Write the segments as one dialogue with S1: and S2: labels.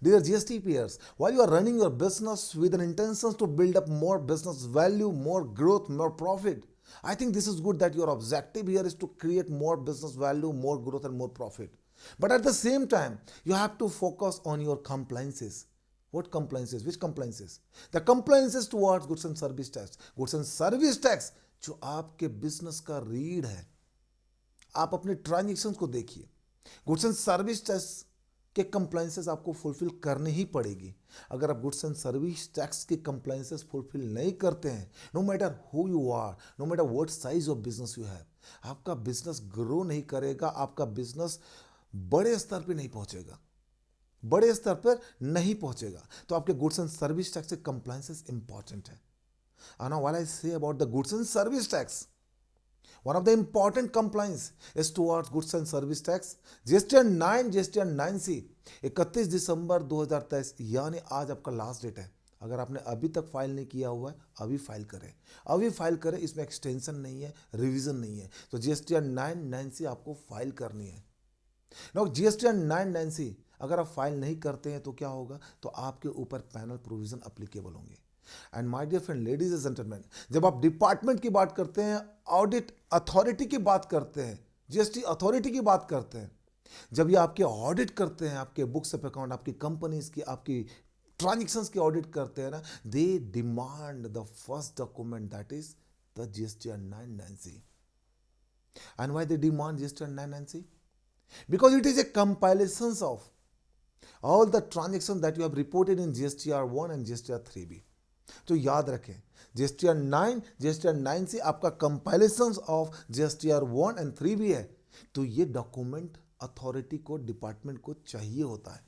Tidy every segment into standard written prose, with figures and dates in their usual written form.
S1: Dear GST peers, while you are running your business with an intention to build up more business value, more growth, more profit, I think this is good that your objective here is to create more business value, more growth, and more profit. But at the same time, you have to focus on your compliances. What compliances? Which compliances? The compliances towards goods and service tax. Goods and service tax जो आपके business का read है, आप अपने transaction को देखिए। Goods and service tax के compliances आपको फुलफिल करनी ही पड़ेगी। अगर आप गुड्स एंड सर्विस टैक्स के कंप्लाइंसेस फुलफिल नहीं करते हैं, no matter who you are, no matter what size of business you have, आपका बिजनेस ग्रो नहीं करेगा, आपका बिजनेस बड़े स्तर पे नहीं पहुंचेगा, बड़े स्तर पर नहीं पहुंचेगा। तो आपके गुड्स एंड सर्विस टैक्स के कंप्लाइंसेस इंपॉर्टेंट है। now while I say about the goods and service tax, one of the important compliance is towards goods and service tax GSTN 9 GSTN 9C 31 दिसंबर 2023 यानी आज आपका लास्ट डेट है। अगर आपने अभी तक फाइल नहीं किया हुआ है, अभी फाइल करें, अभी फाइल करें। इसमें एक्सटेंशन नहीं है, रिवीजन नहीं है। तो GSTN 9 9C आपको फाइल करनी है। नाउ GSTN 9 9C अगर आप फाइल नहीं करते हैं तो क्या होगा, तो आपके ऊपर पैनल प्रोविजन अप्लीकेबल होंगे। And my dear friend, ladies and gentleman, जब आप डिपार्टमेंट की बात करते हैं, ऑडिट अथॉरिटी की बात करते हैं, जीएसटी अथॉरिटी की बात करते हैं, जब ये आपके ऑडिट करते हैं, आपके बुक्स ऑफ अकाउंट, आपकी कंपनीज की, आपकी ट्रांजेक्शंस की ऑडिट करते हैं ना, they demand the first document that is the GSTN 9 9C। And why they demand GSTN 9 9C? Because it is a compilation of all the transactions that you have reported in GSTR 1 and GSTR 3B। तो याद रखें, GSTR 9 GSTR 9 से आपका compilation of GSTR 1 and 3B है। तो ये document authority को, department को चाहिए होता है।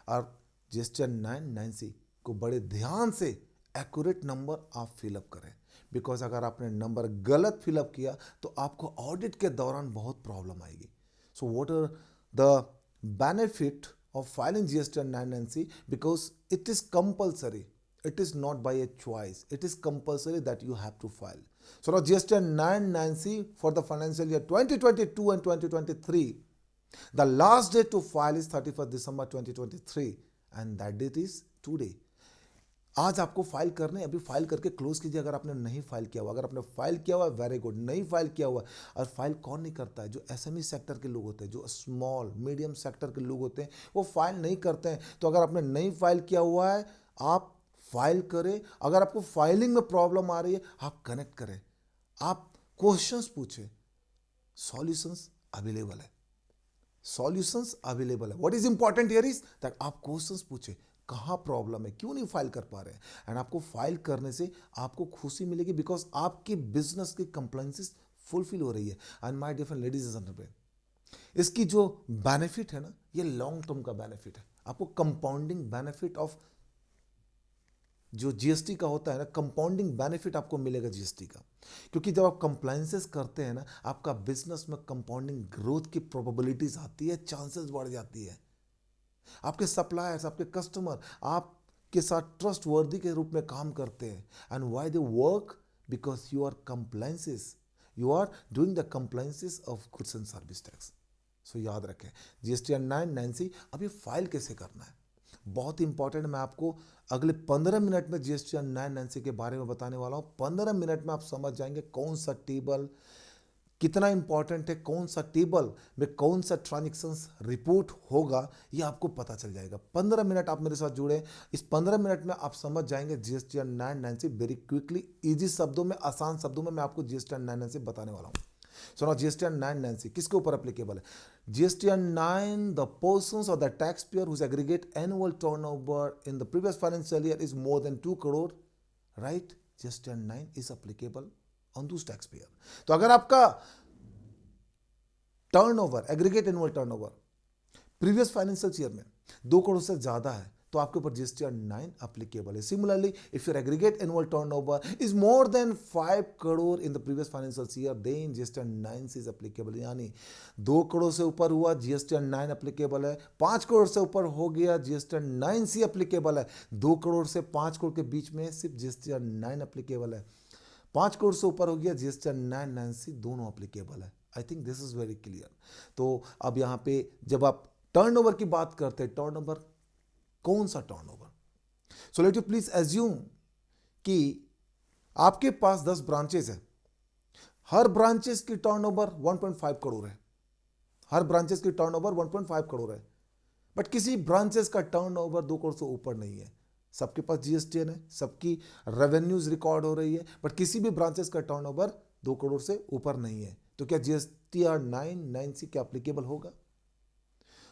S1: और GSTR 9 9C को बड़े ध्यान से एक्यूरेट नंबर आप फिलअप करें। बिकॉज अगर आपने नंबर गलत फिलअप किया तो आपको ऑडिट के दौरान बहुत प्रॉब्लम आएगी। So what are the benefit of filing GSTN 9 9C? Because it is compulsory. It is not by a choice. It is compulsory that you have to file. So now GSTN 9 9C for the financial year 2022 and 2023. The last date to file is 31st December 2023 and that date is today. आज आपको file करने, अभी file करके close कीजिए अगर आपने नहीं file किया हुआ। अगर आपने फाइल किया हुआ वेरी गुड, नहीं फाइल किया हुआ, और फाइल कौन नहीं करता है, जो एसएमई सेक्टर के लोग होते हैं, जो स्मॉल मीडियम सेक्टर के लोग होते हैं, वो फाइल नहीं करते हैं। तो अगर आपने नहीं फाइल किया हुआ है, आप फाइल करें। अगर आपको फाइलिंग में प्रॉब्लम आ रही है, आप कनेक्ट करें, आप क्वेश्चंस पूछें, सॉल्यूशंस अवेलेबल है, सॉल्यूशंस अवेलेबल है। What is important here is that आप क्वेश्चंस पूछें, कहाँ प्रॉब्लम है, क्यों नहीं फाइल कर पा रहे हैं। एंड आपको फाइल करने से आपको खुशी मिलेगी, बिकॉज आपके बिजनेस की कंप्लाइंसेस फुलफिल हो रही है। And my dear ladies and gentleman, इसकी जो बेनिफिट है ना, ये लॉन्ग टर्म का बेनिफिट है। आपको कंपाउंडिंग बेनिफिट ऑफ जो जीएसटी का होता है ना, कंपाउंडिंग बेनिफिट आपको मिलेगा जीएसटी का। क्योंकि जब आप कंप्लाइंसेस करते हैं ना, आपका बिजनेस में कंपाउंडिंग ग्रोथ की प्रोबेबिलिटीज आती है, चांसेस बढ़ जाती है। आपके सप्लायर्स, आपके कस्टमर आपके साथ ट्रस्ट वर्दी के रूप में काम करते हैं। And why they work? Because you are compliances, you are doing the compliances of goods and service tax. So याद रखें, GSTN 9 9C अभी फाइल कैसे करना है, बहुत इंपॉर्टेंट। मैं आपको अगले 15 मिनट में GSTN 9 9C के बारे में बताने वाला हूँ। 15 मिनट में आप समझ जाएंगे कौन सा टेबल कितना इंपॉर्टेंट है, कौन सा टेबल में कौन सा ट्रांजेक्शंस रिपोर्ट होगा, ये आपको पता चल जाएगा। 15 मिनट आप मेरे साथ जुड़े, इस 15 मिनट में आप समझ जाएंगे GSTN 9 9C very quickly, easy शब्दों में, आसान शब्दों में मैं आपको GSTN 9 9C बताने वाला हूँ। सुनो, GSTN 9 9C किसके ऊपर एप्लीकेबल है? GSTN 9, द पर्सन्स और the tax payer whose aggregate annual turnover in the previous financial year is more than 2 crore, right? GSTN 9 is applicable on those tax payer. तो अगर आपका turnover, aggregate annual turnover previous financial year में 2 करोड़ से ज्यादा है, तो आपके ऊपर GSTN 9 एप्लीकेबल है। Similarly, if your aggregate annual turnover is more than 5 crore in the previous financial year, then GSTN 9 is applicable. यानी 2 करोड़ से ऊपर हुआ, GSTN 9 एप्लीकेबल है। 5 करोड़ से ऊपर हो गया, GSTN 9C एप्लीकेबल है। 2 करोड़ से 5 करोड़ के बीच में सिर्फ GSTN 9 एप्लीकेबल है। 5 करोड़ से ऊपर हो गया, GSTN 9 9C दोनों एप्लीकेबल है। I think this is very clear. तो अब यहाँ पे जब आप टर्नओवर की बात करते हैं, टर्नओवर कौन सा turnover? So let you please assume कि आपके पास 10 ब्रांचेस है, हर ब्रांचेस की टर्नओवर 1.5 करोड़ है, हर ब्रांचेस की टर्नओवर 1.5 करोड़ है, बट किसी ब्रांचेस का टर्नओवर 2 करोड़ से ऊपर नहीं है। सबके पास जीएसटीएन है, सबकी रेवेन्यूज रिकॉर्ड हो रही है, बट किसी भी ब्रांचेस का टर्नओवर 2 करोड़ से ऊपर नहीं है। तो क्या जीएसटीआर 9 क्या एप्लीकेबल होगा?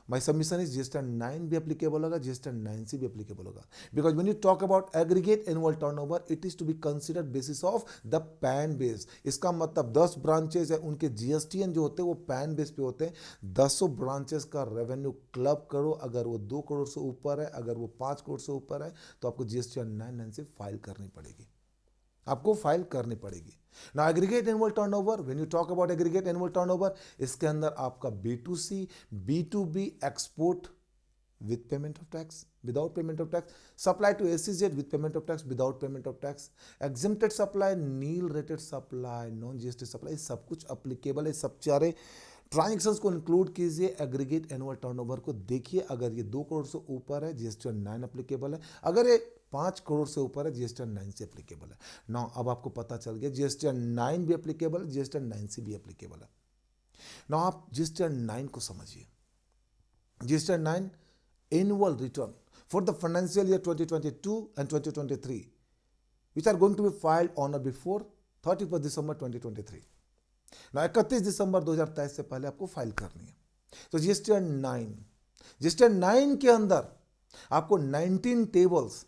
S1: My submission is GSTN 9 भी applicable होगा, GSTN 9C भी applicable होगा, because when you talk about aggregate annual turnover, it is to be considered basis of the PAN base। इसका मतलब 10 ब्रांचेस है, उनके GSTN जो होते हैं वो PAN बेस पे होते हैं। 10 ब्रांचेस का रेवेन्यू क्लब करो, अगर वो 2 करोड़ से ऊपर है, अगर वो 5 करोड़ से ऊपर है, तो आपको GSTN 9 से फाइल करनी पड़ेगी, आपको फाइल करनी पड़ेगी। ना aggregate annual turnover, when you talk about aggregate annual turnover, इसके अंदर आपका B2C, B2B, export with payment of tax, without payment of tax, supply to SEZ with payment of tax, without payment of tax, exempted supply, nil rated supply, non GST supply, सब कुछ applicable है। सब चारे transactions को include कीजिए, aggregate annual turnover को देखिए। अगर ये 2 करोड़ से ऊपर है, GSTN 9 एप्लीकेबल है, अगर ये 5 करोड़ से ऊपर है, GSTN 9 से एप्लीकेबल है। ना अब आपको पता चल गया GSTN 9 भी एप्लीकेबल है, GSTN 9 भी एप्लीकेबल है। ना आप GSTN 9 को समझिए। GSTN 9 annual return for the financial year 2022 and 2023 which are going to be filed on or before 31st December 2023। ना 31 दिसंबर 2023 से पहले आपको फाइल करनी है। तो GSTN 9 के अंदर आपको 19 टेबल्स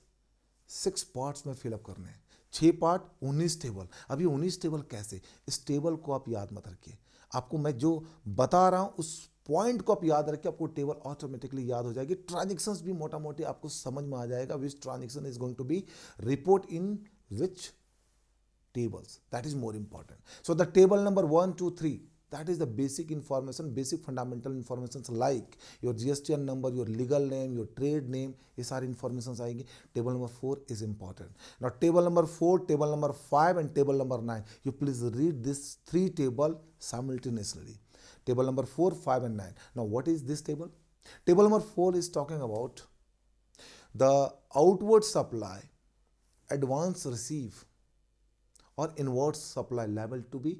S1: 6 पार्ट्स में फिलअप करने हैं। 6 पार्ट 19 टेबल। अभी 19 टेबल कैसे? इस टेबल को आप याद मत रखिए, आपको मैं जो बता रहा हूं उस पॉइंट को आप याद रखिए, आपको टेबल ऑटोमेटिकली याद हो जाएगी। ट्रांजेक्शंस भी मोटा मोटी आपको समझ में आ जाएगा, which transaction is going to be report in which tables, that is more important। So the table number 1 2 3, that is the basic information, basic fundamental informations like your GSTN number, your legal name, your trade name, ये सारी informations आएंगी। table number 4 is important। Now table number 4, table number 5 and table number 9, you please read this 3 table simultaneously, table number 4 5 and 9। Now what is this table? Table number 4 is talking about the outward supply, advance receive और inward supply liable to be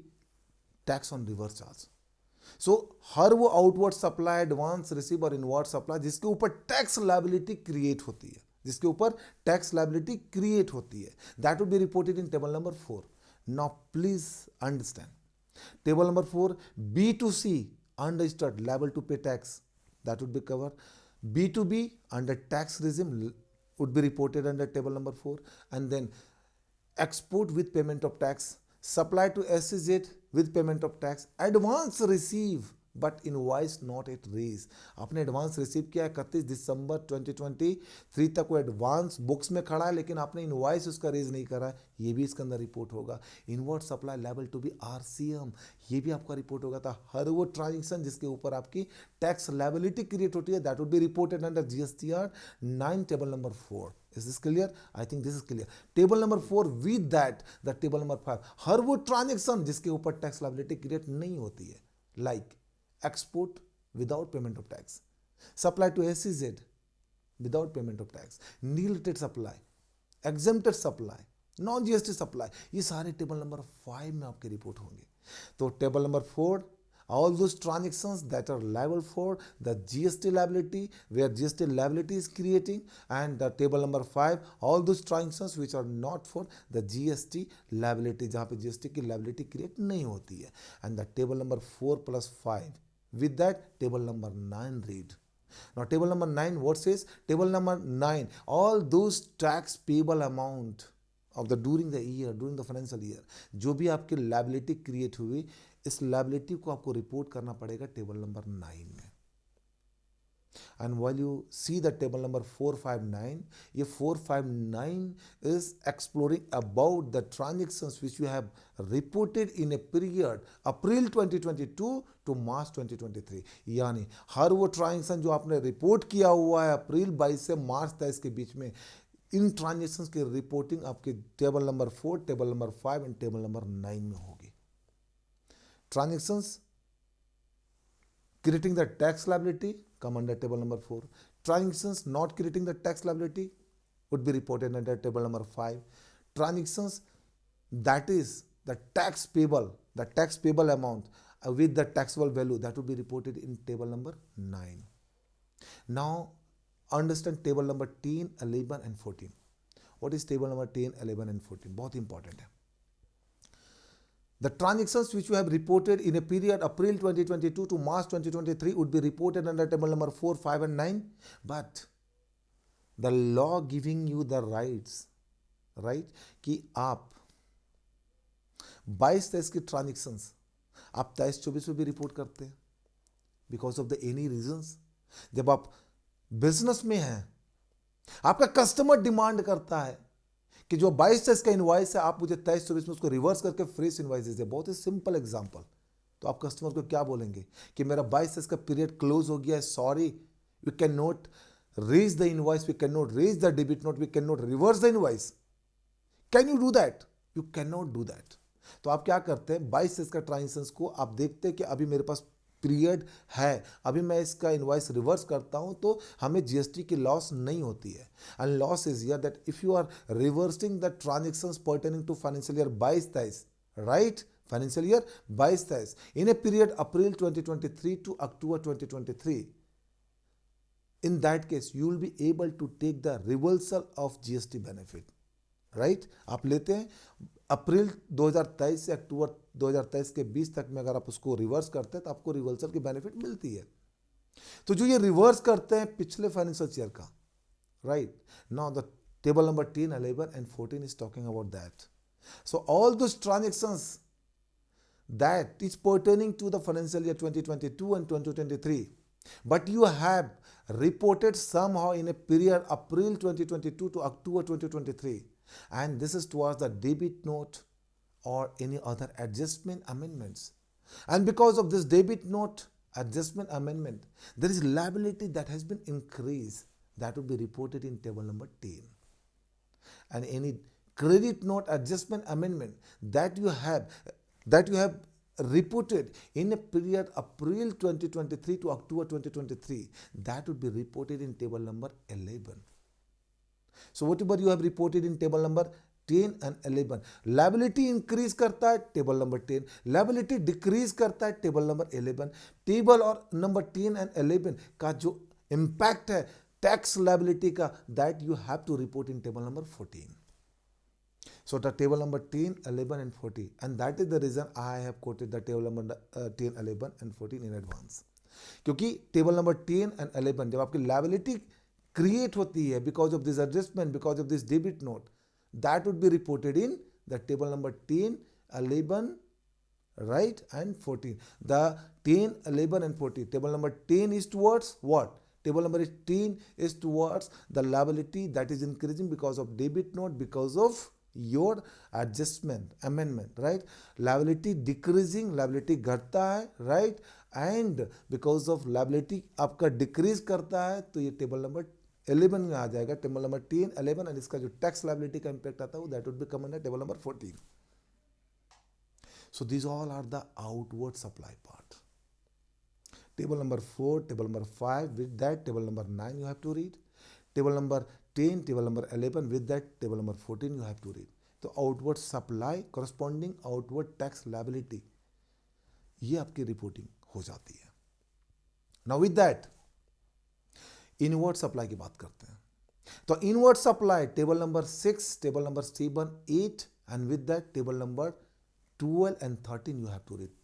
S1: tax on reverse charge. So हर वो outward supply, advance receive और inward supply जिसके ऊपर tax liability create होती है, जिसके ऊपर टैक्स लायबिलिटी क्रिएट होती है, that would be reported in table number 4। Now please understand, table number 4, B2C unregistered liable to pay tax, that would be covered। B2B under tax regime would be reported under table number 4, and then export with payment of tax, supply to SEZ with payment of tax, advance receive but invoice not at raise. आपने advance receive किया है 31 दिसंबर 2023 तक, वो advance books में खड़ा है, लेकिन आपने इनवॉइस उसका रेज नहीं करा है, ये भी इसके अंदर रिपोर्ट होगा। Inward supply liable to be RCM, ये भी आपका रिपोर्ट होगा। था हर वो ट्रांजेक्शन जिसके ऊपर आपकी टैक्स लायबिलिटी क्रिएट होती है, that would be reported under GSTR 9 table number 4। Is this clear? I think this is clear। Table number 4 with that the table number 5, हर वो ट्रांजेक्शन जिसके ऊपर टैक्स लायबिलिटी क्रिएट नहीं होती है, like export without payment of tax, supply to SEZ without payment of tax, nil rated supply, exempted supply, non GST supply, ये सारे table number 5 में आपके रिपोर्ट होंगे। तो table number 4, all those transactions that are liable for the GST liability, where GST liability is creating, and the table number 5, all those transactions which are not for the GST liability, जहाँ पे GST की liability create नहीं होती है। and the table number 4 plus 5, with that table number 9 read। Now table number 9 what says? Table number 9, all those tax payable amount of the during the year, during the financial year, जो भी आपकी liability create हुई, इस liability को आपको report करना पड़ेगा table number 9 में। And while you see the table number 459, ये 459 is exploring about the transactions which you have reported in a period April 2022 to March 2023। यानी हर वो ट्रांजेक्शन जो आपने रिपोर्ट किया हुआ है अप्रैल 22 से मार्च 23 के बीच में, इन ट्रांजेक्शंस की रिपोर्टिंग आपके table number 4, table number 5 and table number 9 में होगी। Transactions creating the tax liability, come under table number 4. Transactions not creating the tax liability would be reported under table number 5. Transactions that is the tax payable amount with the taxable value, that would be reported in table number 9. Now understand table number 10, 11 and 14. What is table number 10, 11 and 14? बहुत important है. The transactions which you have reported in a period April 2022 to March 2023 would be reported under table number 4, 5 and 9. But the law giving you the rights, right, कि आप 22-23 की transactions आप 23-24 में भी report करते हैं because of the any reasons. जब आप बिजनेस में हैं, आपका कस्टमर डिमांड करता है कि जो 22-23 का इनवॉइस है आप मुझे 23-24 में उसको रिवर्स करके फ्रेश इनवॉइस दीजिए. बहुत ही सिंपल एग्जांपल. तो आप कस्टमर को क्या बोलेंगे कि मेरा 22-23 का पीरियड क्लोज हो गया है, sorry we can not raise the invoice, we can not raise the debit note, we can not reverse the invoice. Can you do that? You can not do that. तो आप क्या करते हैं, 22-23 का transactions को आप देखते हैं कि अभी मेरे पास पीरियड है, अभी मैं इसका इनवॉइस रिवर्स करता हूं तो हमें जीएसटी की लॉस नहीं होती है. And loss is here that if you are reversing the transactions pertaining to financial year 22-23, right, financial year 22-23 in a period April 2023 to October 2023, in that case you will be able to take the reversal of GST benefit, right. आप लेते हैं अप्रैल 2023 से अक्टूबर 2023 के 20 तक में, अगर आप उसको रिवर्स करते हैं तो आपको रिवर्सल की बेनिफिट मिलती है. तो जो ये रिवर्स करते हैं पिछले फाइनेंशियल ईयर का, right. Now the table number 10, 11 and 14 is talking about that. So all those transactions that is pertaining to the financial year 2022 and 2023, but you have reported somehow in a period April 2022 to October 2023, and this is towards the debit note or any other adjustment amendments. And because of this debit note adjustment amendment, there is liability that has been increased, that will be reported in table number 10. And any credit note adjustment amendment that you have reported in a period April 2023 to October 2023, that would be reported in table number 11. So whatever you have reported in table number 10 and 11, liability increase करता है table number 10, liability decrease करता है table number 11. Table और number 10 and 11 का जो impact है tax liability का, that you have to report in table number 14. So the table number 10, 11 and 14, and that is the reason I have quoted the table number 10, 11 and 14 in advance. क्योंकि table number 10 and 11 जब आपकी liability create होती है because of this adjustment, because of this debit note, that would be reported in the table number 10, 11, right, and 14. The 10, 11 and 14. Table number 10 is towards what? Table number 10 is towards the liability that is increasing because of debit note, because of your adjustment amendment, right. Liability decreasing, liability घटता है, right, and because of liability आपका decrease करता है तो ये table number 11 में आ जाएगा. टेबल नंबर 10, 11 and इसका जो टैक्स लायबिलिटी का इंपैक्ट आता है that would be come under table number 14. So these all are the outward supply part. Table number 4, table number 5, with that table number 9 you have to read. Table number 10, table number 11, with that table number 14 you have to read. तो outward supply corresponding outward tax liability, ये आपकी reporting हो जाती है. Now with that inward supply की बात करते हैं. तो inward supply table number 6, table number 7, 8 and with that table number 12 and 13 you have to read.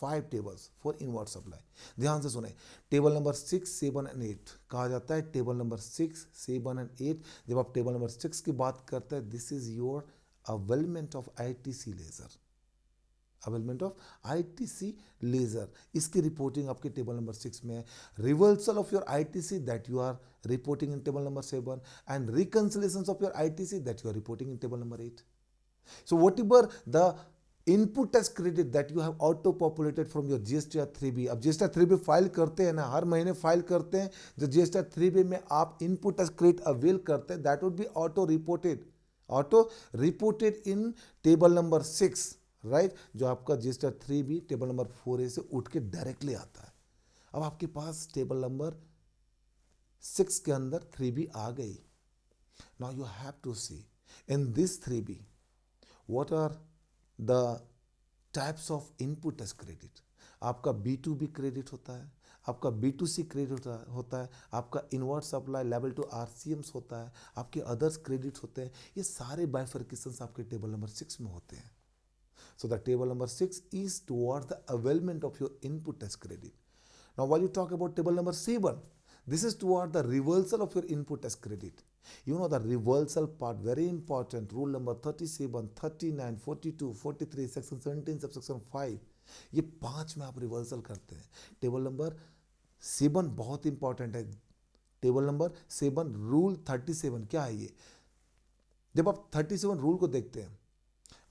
S1: 5 tables for inward supply. ध्यान से सुने. टेबल नंबर 6, 7 and 8 कहा जाता है टेबल नंबर 6, 7 and 8. जब आप टेबल नंबर 6 की बात करते हैं, this is your availment of ITC ledger. Availment of ITC ledger, इसकी रिपोर्टिंग आपके टेबल नंबर 6 में है. Reversal of your ITC that you are reporting in table number 7 and reconciliation of your ITC that you are reporting in table number 8. So whatever the input tax credit that you have auto populated from your GSTR 3B, अब GSTR 3B file करते हैं ना, हर महीने file करते हैं, जो GSTR 3B में आप इनपुट टैक्स क्रेडिट अवेल करते हैं, that would be auto reported in table number 6, right, जो आपका GSTR 3B table number 4A से उठ के डायरेक्टली आता है. अब आपके पास टेबल नंबर 6 के अंदर 3B आ गई. Now you have to see in this 3B what are the types of input as credit. आपका B2B क्रेडिट होता है, आपका B2C क्रेडिट होता है, आपका इनवर्ट सप्लाई लेवल टू RCMs होता है, आपके अदर्स क्रेडिट होते हैं. ये सारे बाइफर्केशंस आपके टेबल नंबर 6 में होते हैं. So the table number 6 is towards the availment of your input as credit. Now while you talk about table number 7, this is toward the reversal of your input as credit. You know the reversal part, very important. Rule number 37, 39, 42, 43, section 17, subsection 5. ये 5 में आप reversal करते हैं. Table number 7 बहुत important है. Table number 7 rule 37 क्या है ये? जब आप 37 रूल को देखते हैं,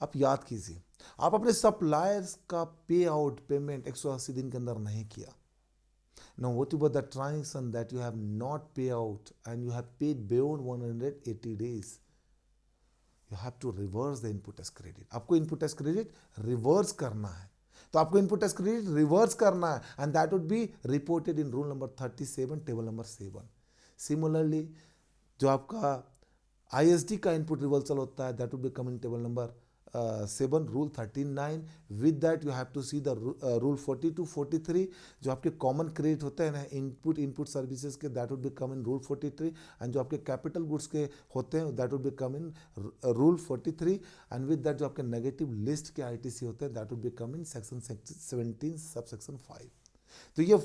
S1: आप याद कीजिए, आप अपने सप्लायर्स का पे आउट पेमेंट 180 दिन के अंदर नहीं किया. Now whatever the transaction that you have not pay out and you have paid beyond 180 days, you have to reverse the input as credit. आपको input as credit reverse करना है. तो आपको input as credit reverse करना है and that would be reported in rule number 37 table number 7. Similarly जो आपका ISD का input reversal होता है that would be come in table number 7 rule 39. with that you have to see the rule 42 43 जो आपके common credit होते हैं ना इनपुट सर्विसेज के that would be come in rule 43 and जो आपके कैपिटल गुड्स के होते हैं that would be come in rule 43 and with that जो आपके नेगेटिव लिस्ट के ITC होते हैं that would be come in section 17 subsection 5. तो ये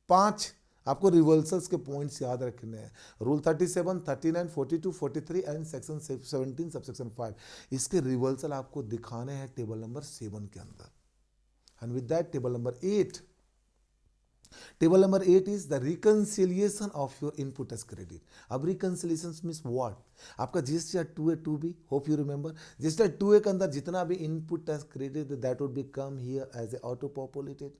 S1: 5 आपको रिवर्सल्स के पॉइंट्स याद रखने हैं. Rule 37, 39, 42, 43 and section 17 subsection 5. इसके रिवर्सल आपको दिखाने हैं टेबल नंबर 7 के अंदर. And with that table number 8. Table number 8 is the reconciliation of your input as credit. अब रिकंसिलिएशन मींस व्हाट? आपका GSTR 2A 2B, hope you remember, GSTR 2A के अंदर जितना भी input as credit that would be come here as a auto populated,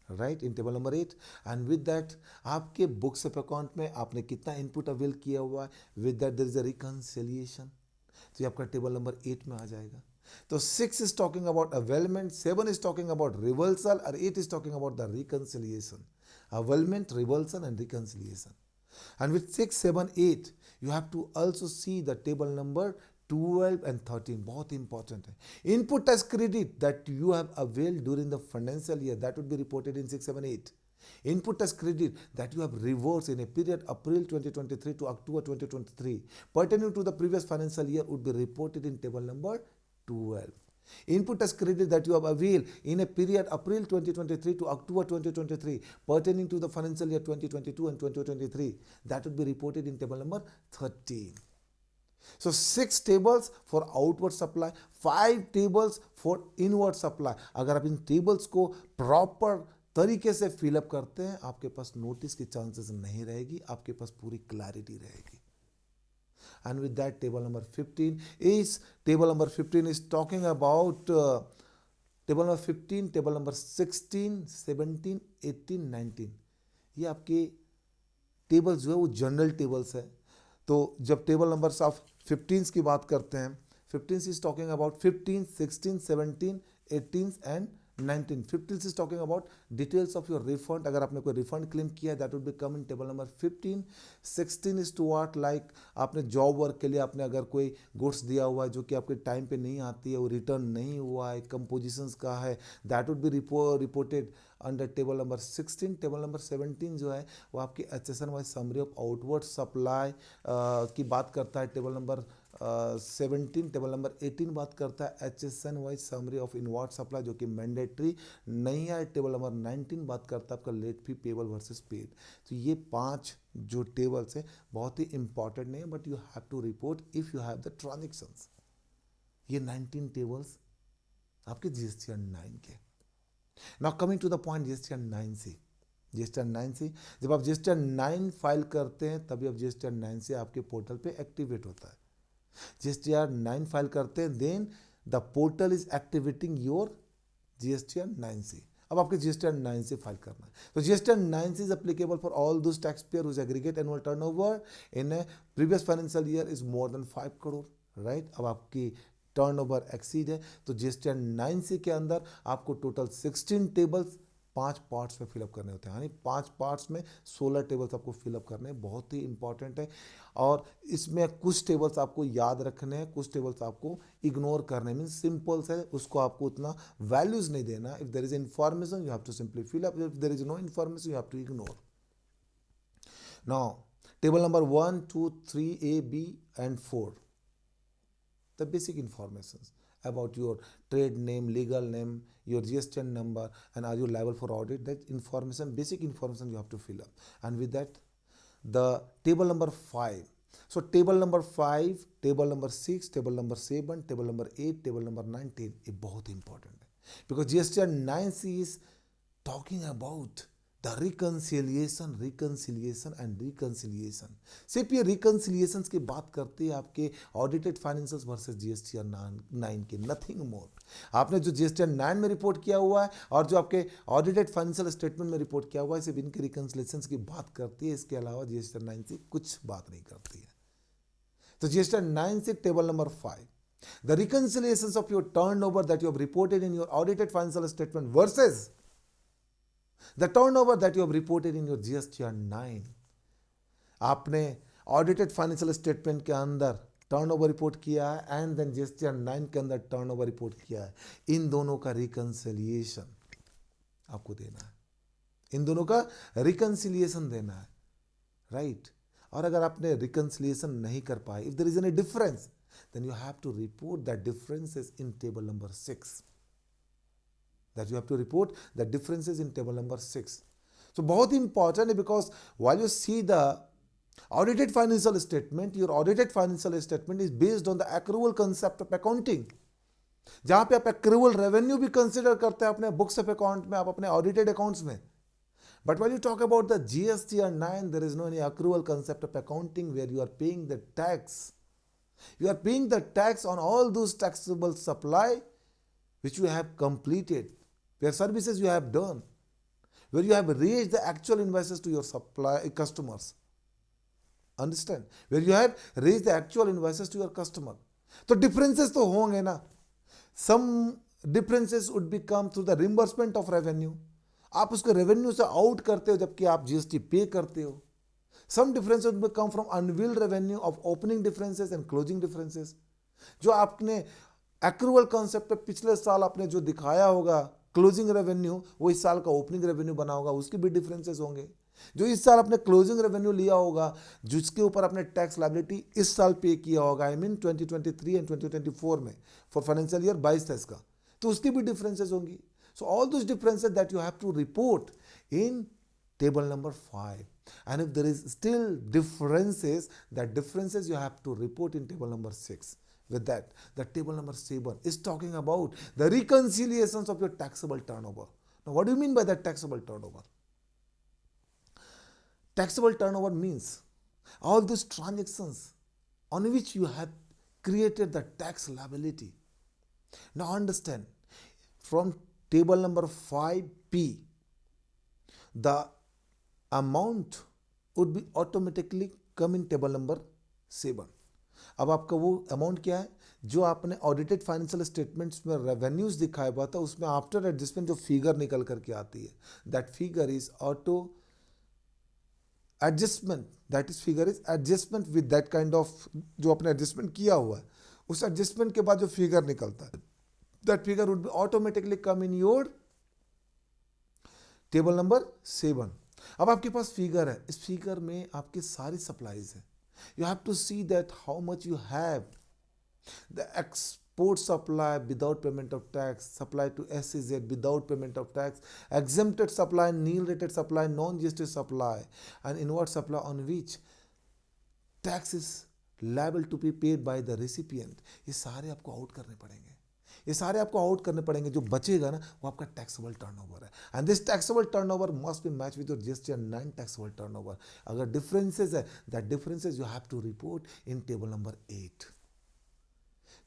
S1: right, in table number 8. And with that आपके books of account में आपने कितना input avail किया हुआ है, with that there is a reconciliation. तो ये आपका टेबल नंबर 8 में आ जाएगा. तो 6 is talking about availment, 7 is talking about reversal और 8 is talking about the reconciliation. Availment, reversal and reconciliation. And with 6, 7, 8 you have to also see the table number 12 and 13. बहुत important है. Input as credit that you have availed during the financial year that would be reported in 6, 7, 8. Input as credit that you have reversed in a period April 2023 to October 2023 pertaining to the previous financial year would be reported in table number 12. Input as credit that you have availed in a period April 2023 to October 2023 pertaining to the financial year 2022 and 2023 that would be reported in table number 13. So 6 tables for outward supply, 5 tables for inward supply. अगर आप इन tables को proper तरीके से fill up करते हैं, आपके पास notice की chances नहीं रहेगी, आपके पास पूरी क्लैरिटी रहेगी. And with that table number 15 is talking about table number 15, table number 16, 17, 18, 19. ये आपके टेबल्स जो है वो जनरल टेबल्स है. तो जब टेबल नंबर्स ऑफ 15 की बात करते हैं, 15 is talking about 15, 16, 17, 18 and 19. 15 is talking about details of your refund. अगर आपने कोई रिफंड क्लेम किया है that would be come in table number 15. 16 is to what like आपने जॉब वर्क के लिए आपने अगर कोई गुड्स दिया हुआ है जो कि आपके टाइम पे नहीं आती है, वो रिटर्न नहीं हुआ है, कंपोजिशंस का है, that would be reported under table number 16. Table number 17 जो है वो आपकी HSN wise summary of outward supply की बात करता है. Table number 17. टेबल नंबर 18 बात करता है HSN wise summary of inward supply जो कि मैंडेटरी नहीं है. टेबल नंबर 19 बात करता है आपका late fee payable versus paid. तो ये 5 जो टेबल्स है बहुत ही इंपॉर्टेंट नहीं है, but you have to report if you have the transactions. ये 19 टेबल्स आपके GSTR 9 के. Now coming to the point GSTR 9C. GSTR 9C जब आप GSTR 9 फाइल करते हैं तभी आप GSTR 9C आपके पोर्टल पे एक्टिवेट होता है. GSTR 9 फाइल करते हैं then the portal is activating your GSTR 9C. अब आपके GSTR 9C फाइल करना है. तो GSTR 9C is applicable for all those tax payer whose aggregate annual turnover in a previous financial year is more than 5 crore, right. अब आपकी turnover exceed है तो GSTR 9C के अंदर आपको टोटल 16 टेबल्स 5 पार्ट्स में फिलअप करने होते हैं, यानी 5 पार्ट्स में 16 टेबल्स आपको फिलअप करने हैं, बहुत ही इंपॉर्टेंट है। और इसमें कुछ टेबल्स आपको याद रखने हैं, कुछ टेबल्स आपको इग्नोर करने, मीन सिंपल है, उसको आपको उतना वैल्यूज नहीं देना। If there is information you have to simply fill up, if there is no information you have to ignore. Now table number 1, 2, 3, A, B and 4, the basic informations about your trade name, legal name, your GSTN number, and are you liable for audit. That information, basic information you have to fill up. And with that, the table number 5. So table number 5, table number 6, table number 7, table number 8, table number 19 ये बहुत important है, because GSTN 9C is talking about the reconciliation and reconciliation। सिर्फ ये reconciliations की बात करते हैं आपके ऑडिटेड फाइनेंशियल्स वर्सेस GSTN 9 के, नथिंग मोर। आपने जो GSTN 9 में रिपोर्ट किया हुआ है और जो आपके ऑडिटेड फाइनेंशियल स्टेटमेंट में रिपोर्ट किया हुआ है, सिर्फ इनके रिकन्सिलिएशंस की बात करती है, इसके अलावा GSTN 9 से कुछ बात नहीं करती है। तो GSTN 9 से table number 5, the reconciliations of your turnover that you have reported in your audited financial statement versus the turnover that you have reported in your GSTN 9। आपने ऑडिटेड फाइनेंशियल स्टेटमेंट के अंदर टर्नओवर रिपोर्ट किया है and then GSTN 9 के अंदर turnover report किया है, इन दोनों का रिकन्सिलिएशन आपको देना है, इन दोनों का रिकन्सिलिएशन देना है, राइट। और अगर आपने रिकन्सिलिएशन नहीं कर पाए, if there is any difference, then you have to report that differences in table number 6, that you have to report the differences in table number 6। So बहुत ही important है, because while you see the audited financial statement, your audited financial statement is based on the accrual concept of accounting, जहां पे आप accrual revenue भी consider करते हैं अपने books of account में, आप अपने audited accounts में। But when you talk about the GSTN 9, there is no any accrual concept of accounting where you are paying the tax. You are paying the tax on all those taxable supply which you have completed, where services you have done, where you have raised the actual invoices to your supply customers. Understand? Where you have raised the actual invoices to your customer. तो differences तो होंगे ना। Some differences would become through the reimbursement of revenue। आप उसको revenue से out करते हो जबकि आप GST पे करते हो। Some differences would come from unbilled revenue of opening differences and closing differences। जो आपने एक्रूअल कॉन्सेप्ट पे पिछले साल आपने जो दिखाया होगा क्लोजिंग रेवेन्यू, वो इस साल का ओपनिंग रेवेन्यू बना होगा, उसके भी डिफरेंसेस होंगे। जो इस साल आपने क्लोजिंग रेवेन्यू लिया होगा, जिसके ऊपर आपने टैक्स लायबिलिटी इस साल पे किया होगा, आई मीन 2023 एंड 2024 में फॉर फाइनेंशियल ईयर 22-23 का, तो उसकी भी डिफरेंसेस होंगी। So all those differences that you have to report in table number 5, and if there is still differences, that differences you have to report in table number 6। With that, the table number 7 is talking about the reconciliations of your taxable turnover। Now what do you mean by that taxable turnover? Taxable turnover means all these transactions on which you have created the tax liability। Now understand, from table number 5P, the amount would be automatically come in table number 7। अब आपका वो amount क्या है, जो आपने audited financial statements में revenues दिखाया हुआ था, उसमें आफ्टर एडजस्टमेंट जो फिगर निकल करके आती है, that figure is auto adjustment, that is figure is adjustment with that kind of, जो आपने एडजस्टमेंट किया हुआ है, उस एडजस्टमेंट के बाद जो फिगर निकलता है, that figure would be automatically come in your table number 7। अब आपके पास फिगर है, इस फिगर में आपकी सारी सप्लाईज है। You have to see that how much you have, the export supply without payment of tax, supply to SEZ without payment of tax, exempted supply, nil rated supply, non-GST supply, and inward supply on which tax is liable to be paid by the recipient। ये सारे आपको out करने पड़ेंगे, ये सारे आपको out करने पड़ेंगे। जो बचेगा ना, वो आपका टैक्सेबल टर्नओवर है, and this taxable turnover must be match with your GSTN 9 taxable turnover. अगर डिफरेंसेस है, that differences you have to report in table number 8।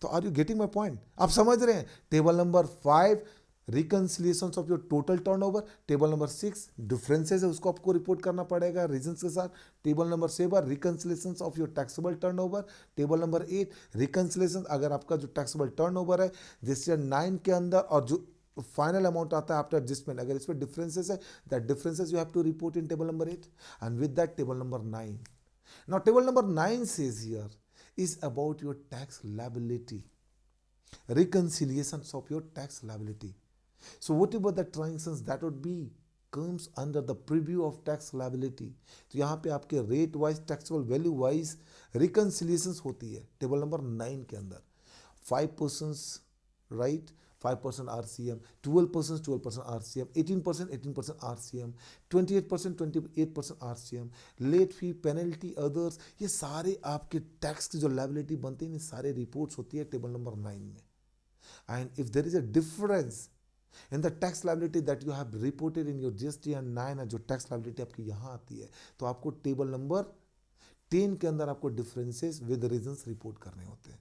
S1: तो are you getting my point? आप समझ रहे हैं? Table number 5 reconciliations of your total turnover, table number 6 differences है, उसको आपको रिपोर्ट करना पड़ेगा रीजंस के साथ, table number 7 reconciliations of your taxable turnover, table number 8 reconciliation अगर आपका जो टैक्सेबल टर्नओवर है GSTN 9 के अंदर और जो फाइनल अमाउंट आता है आफ्टर एडजस्टमेंट, अगर इसमें डिफरेंसेस है, that differences you have to report in table number 8 and with that table number 9. Now table number 9 says here is about your tax liability, reconciliations of your tax liability. So whatever the transactions that would be comes under the preview of tax liability. तो यहाँ पे आपके rate wise taxable value wise reconciliations होती है table number 9 के अंदर. 5% right, 5% RCM, 12% 12% RCM, 18% 18% RCM, 28% 28% RCM, late fee, penalty, others, ये सारे आपके टैक्स की जो लाइबिलिटी बनती है, ये सारे रिपोर्ट्स होती है टेबल नंबर 9 में. And if there is a difference in the tax liability that you have reported in your GST and 9 जो टैक्स लाइबिलिटी आपकी यहाँ आती है, तो आपको टेबल नंबर 10 के अंदर आपको डिफरेंसेस विद रीजंस रिपोर्ट करने होते हैं,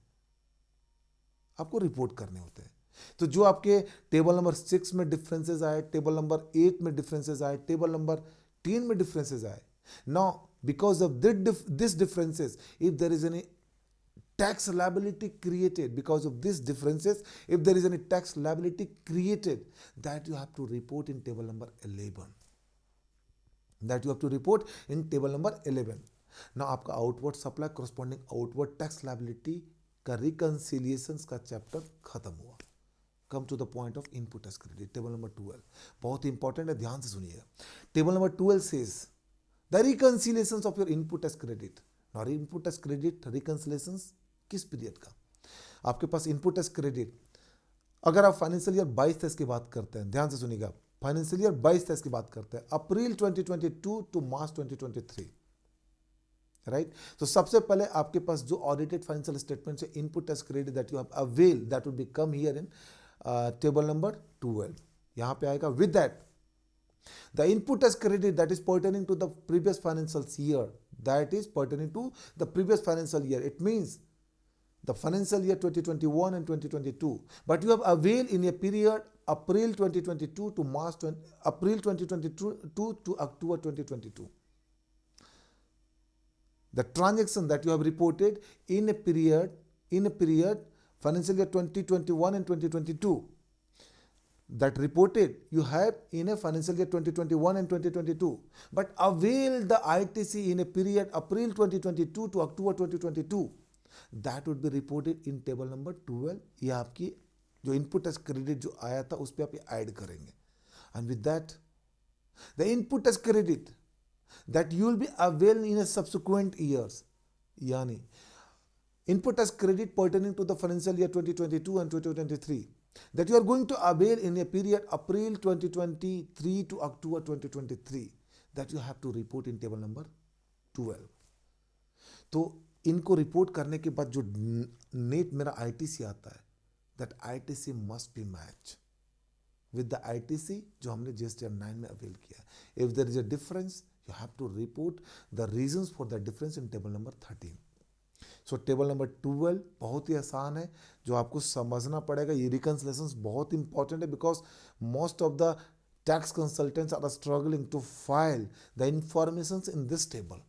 S1: आपको रिपोर्ट करने होते हैं. तो जो आपके टेबल नंबर 6 में डिफरेंसेस आए, टेबल नंबर 8 में डिफरेंसेस आए, टेबल नंबर 10 में डिफरेंसेस आए, now because of this differences, if there is any tax liability created because of these differences, if there is any tax liability created, that you have to report in table number 11, that you have to report in table number 11. now आपका outward supply corresponding outward tax liability का reconciliations का chapter खत्म हुआ. Come to the point of input tax credit, table number 12 बहुत ही important है, ध्यान से सुनिएगा. Table number 12 says the reconciliations of your input tax credit. Now input tax credit reconciliations किस पीरियड का? आपके पास इनपुट टैक्स क्रेडिट, अगर आप फाइनेंशियल ईयर 22-23 की बात करते हैं, ध्यान से सुनिएगा, फाइनेंशियल ईयर 22-23 की बात करते हैं, अप्रैल 2022 टू मार्च 2023, राइट. तो सबसे पहले आपके पास जो ऑडिटेड फाइनेंशियल स्टेटमेंट है, input tax credit that you have avail, that would be come here in table number 12. यहां पे आएगा with that the input tax credit that is pertaining to the previous financial year, that is pertaining to the previous financial year. It means the financial year 2021 and 2022, but you have availed in a period April 2022 to April 2022 to October 2022. The transaction that you have reported in a period financial year 2021 and 2022, that reported you have in a financial year 2021 and 2022, but avail the ITC in a period April 2022 to October 2022, that would be reported in table number 12. ये आपकी जो input tax credit जो आया था उस पर आप add करेंगे. And with that the input tax credit that you will be avail in a subsequent years, यानी input tax credit pertaining to the financial year 2022 and 2023 that you are going to avail in a period April 2023 to October 2023, that you have to report in table number 12. तो इनको report करने के बाद जो net मेरा ITC आता है, that ITC must be matched with the ITC जो हमने GST 9 में अवेल किया. If there is a difference, you have to report the reasons for the difference in table number 13. So table number 12 बहुत ही आसान है, जो आपको समझना पड़ेगा. ये रिकंसिलिएशंस बहुत इंपॉर्टेंट है because most of the tax consultants are struggling to file the informations in this table,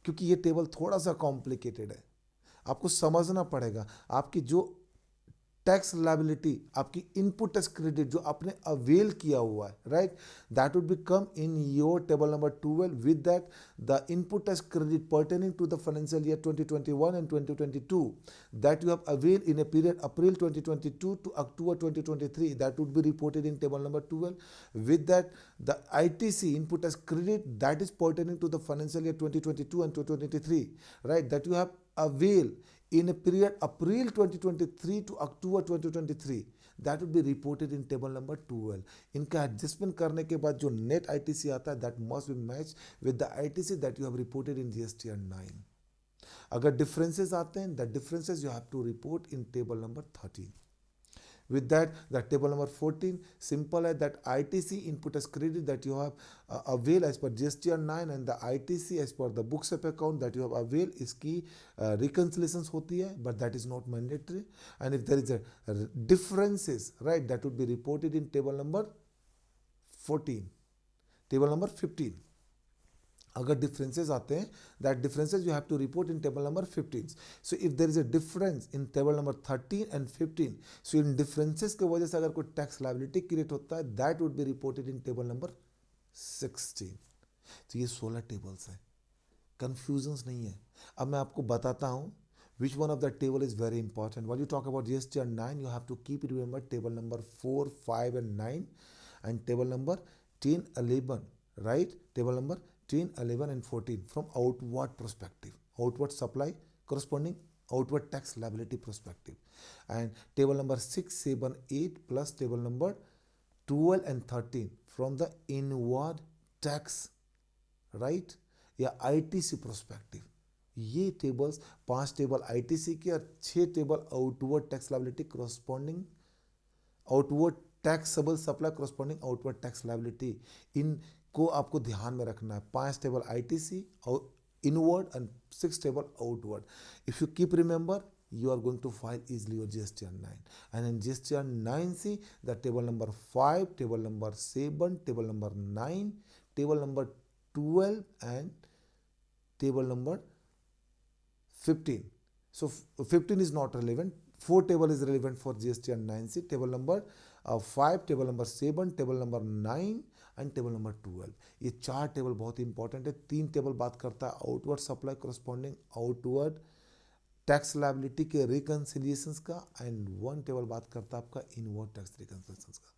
S1: क्योंकि ये टेबल थोड़ा सा कॉम्प्लिकेटेड है. आपको समझना पड़ेगा आपकी जो टैक्स लाइबिलिटी, आपकी इनपुट टैक्स क्रेडिट जो आपने अवेल किया हुआ है, right, that would be come in your table number 12. With that the input tax credit pertaining to the financial year 2021 and 2022 that you have availed in a period April 2022 to October 2023, that would be reported in table number 12. With that the ITC, input tax credit, that is pertaining to the financial year 2022 and 2023, right, that you have availed in a period April 2023 to October 2023, that would be reported in table number 12. इनका adjustment करने के बाद जो net ITC आता है, that must be matched with the ITC that you have reported in GST 9. अगर differences आते हैं, the differences you have to report in table number 13. With that, the table number 14, simple है, that ITC input as credit that you have avail as per GST 9 and the ITC as per the books of account that you have avail, इसकी reconciliations होती है, but that is not mandatory. And if there is a differences, right, that would be reported in table number 14, table number 15. अगर differences आते हैं, that differences you have to report in table number 15. So if there is a difference in table number 13 and 15, so इन differences की वजह से अगर कोई tax liability create होता है, that would be reported in table number 16. तो ये 16 टेबल्स हैं, कंफ्यूजन्स नहीं है. अब मैं आपको बताता हूँ which one of the table is very important. While you talk about GSTR 9, you have to keep remember table number 4, 5 and 9 and table number 10, 11, right? Table number 10, 11 and 14 from outward perspective. Outward supply corresponding outward tax liability perspective. And table number 6, 7, 8 plus table number 12 and 13 from the inward tax, right? या ITC prospective. ये tables, 5 table ITC की और 6 table outward tax liability corresponding outward taxable supply corresponding outward tax liability, इनको आपको ध्यान में रखना है. 5 table ITC inward and 6 table outward. If you keep remember, you are going to file easily your GSTR 9. And in GSTR 9C, the table number 5, table number 7, table number 9, table number 12 and table number 15. So 15 is not relevant. 4 table is relevant for GSTR 9C. Table number 5, table number 7, table number 9 and table number 12. ये 4 table बहुत ही important है. 3 table बात करता है outward supply corresponding outward tax liability के रिकंसिलिएशंस का, and 1 table बात करता है आपका इनवर्ड टैक्स रिकंसिलिएशंस का.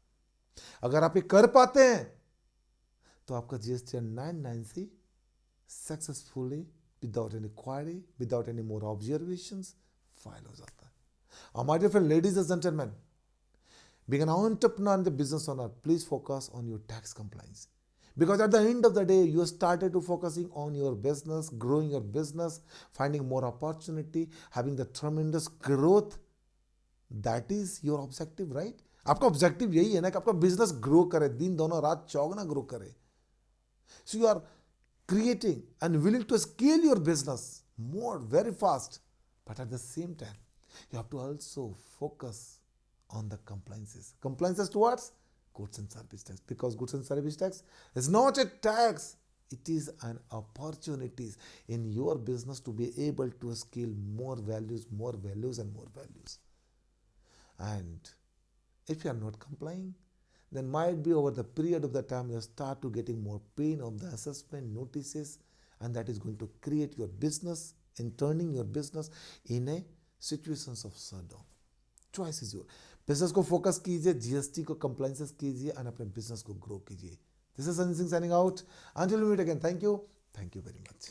S1: अगर आप ये कर पाते हैं तो आपका GST 9 successfully without any query, without any more observations file हो जाता है. My dear friend, ladies and gentleman, being an entrepreneur and the business owner, please focus on your tax compliance. Because at the end of the day, you started to focusing on your business, growing your business, finding more opportunity, having the tremendous growth. That is your objective, right? आपका objective यही है ना कि आपका business grow करे, दिन दोनों रात चौगुना ग्रो करे. So you are creating and willing to scale your business more very fast, but at the same time, you have to also focus on the compliances. Compliances towards goods and service tax. Because goods and service tax is not a tax. It is an opportunity in your business to be able to scale more values and more values. And if you are not complying, then might be over the period of the time you start to getting more pain of the assessment notices, and that is going to create your business and turning your business in a situations of shutdown. Choice is your. Business को focus कीजिए, GST को compliances कीजिए and अपने business को grow कीजिए. This is Sanjay Singh signing out. Until we meet again, thank you very much.